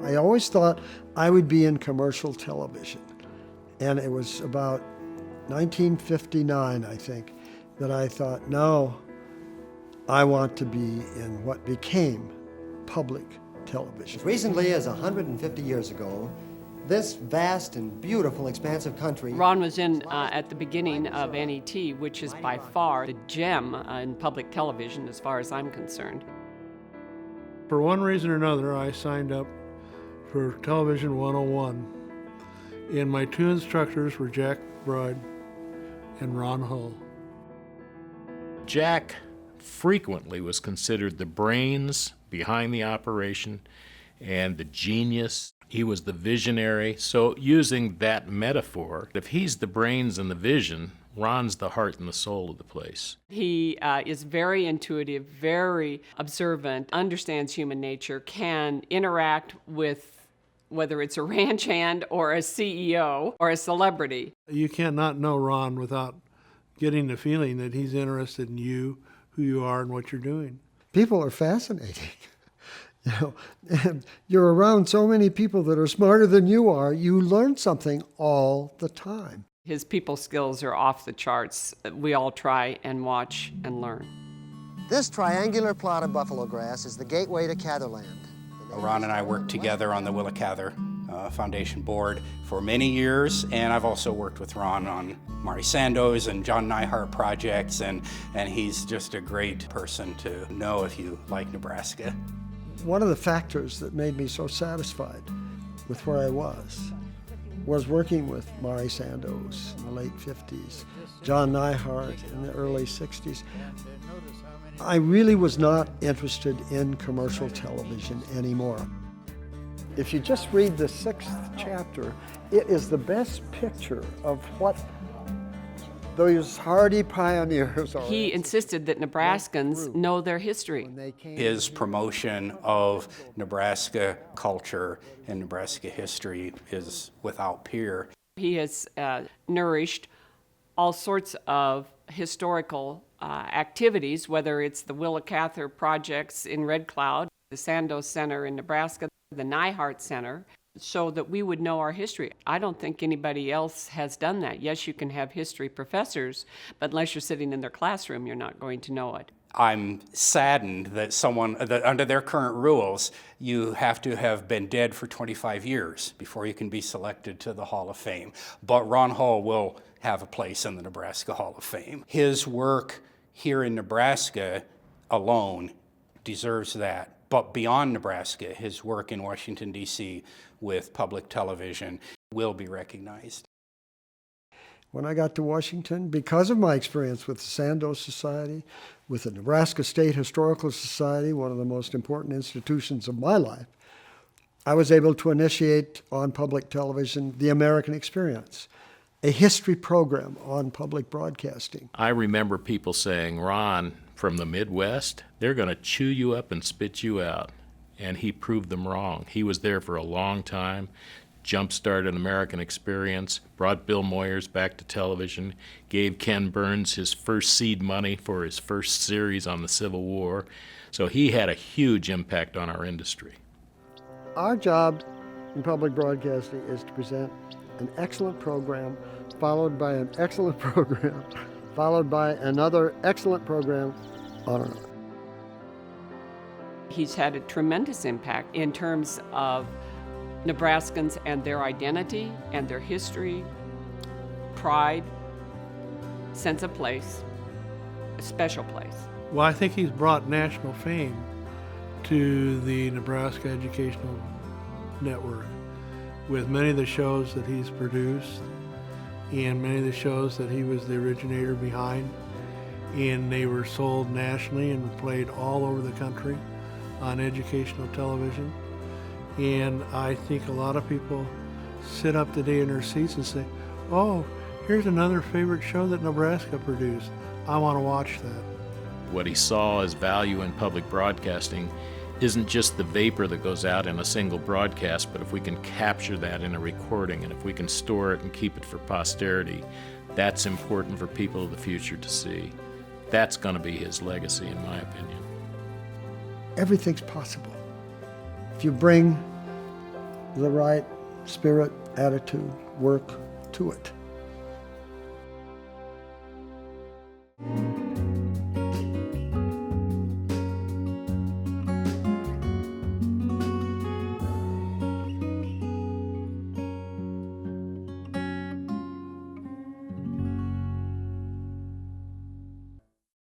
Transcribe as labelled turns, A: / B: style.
A: I always thought I would be in commercial television. And it was about 1959, I think, that I thought, no, I want to be in what became public television.
B: As recently as 150 years ago, this vast and beautiful, expansive country...
C: Ron was in at the beginning of NET, which is by far the gem in public television as far as I'm concerned.
D: For one reason or another, I signed up for Television 101, and my two instructors were Jack Bride and Ron Hull.
E: Jack frequently was considered the brains behind the operation and the genius. He was the visionary. So using that metaphor, if he's the brains and the vision, Ron's the heart and the soul of the place.
C: He is very intuitive, very observant, understands human nature, can interact with whether it's a ranch hand or a CEO or a celebrity.
D: You can't not know Ron without getting the feeling that he's interested in you, who you are, and what you're doing.
A: People are fascinating. You know, and you're around so many people that are smarter than you are, you learn something all the time.
C: His people skills are off the charts. We all try and watch and learn.
B: This triangular plot of buffalo grass is the gateway to Catherland.
F: Ron and I worked together on the Willa Cather Foundation board for many years, and I've also worked with Ron on Mari Sandoz and John Neihardt projects, and he's just a great person to know if you like Nebraska.
A: One of the factors that made me so satisfied with where I was working with Mari Sandoz in the late 50s, John Neihardt in the early 60s. I really was not interested in commercial television anymore. If you just read the 6th chapter, it is the best picture of what those hardy pioneers are.
C: He insisted that Nebraskans know their history.
F: His promotion of Nebraska culture and Nebraska history is without peer.
C: He has nourished all sorts of historical activities, whether it's the Willa Cather projects in Red Cloud, the Sandoz Center in Nebraska, the Neihardt Center, so that we would know our history. I don't think anybody else has done that. Yes, you can have history professors, but unless you're sitting in their classroom, you're not going to know it.
F: I'm saddened that under their current rules, you have to have been dead for 25 years before you can be selected to the Hall of Fame. But Ron Hull will have a place in the Nebraska Hall of Fame. His work here in Nebraska alone deserves that. But beyond Nebraska, his work in Washington, D.C. with public television will be recognized.
A: When I got to Washington, because of my experience with the Sandoz Society, with the Nebraska State Historical Society, one of the most important institutions of my life, I was able to initiate on public television the American Experience, a history program on public broadcasting.
E: I remember people saying, Ron, from the Midwest, they're going to chew you up and spit you out. And he proved them wrong. He was there for a long time, jump-started American Experience, brought Bill Moyers back to television, gave Ken Burns his first seed money for his first series on the Civil War. So he had a huge impact on our industry.
A: Our job in public broadcasting is to present an excellent program, followed by an excellent program, followed by another excellent program, on and on.
C: He's had a tremendous impact in terms of Nebraskans and their identity and their history, pride, sense of place, a special place.
D: Well, I think he's brought national fame to the Nebraska Educational Network with many of the shows that he's produced and many of the shows that he was the originator behind. And they were sold nationally and played all over the country on educational television. And I think a lot of people sit up today in their seats and say, oh, here's another favorite show that Nebraska produced. I want to watch that.
E: What he saw as value in public broadcasting isn't just the vapor that goes out in a single broadcast, but if we can capture that in a recording and if we can store it and keep it for posterity, that's important for people of the future to see. That's going to be his legacy, in my opinion.
A: Everything's possible. If you bring the right spirit, attitude, work to it.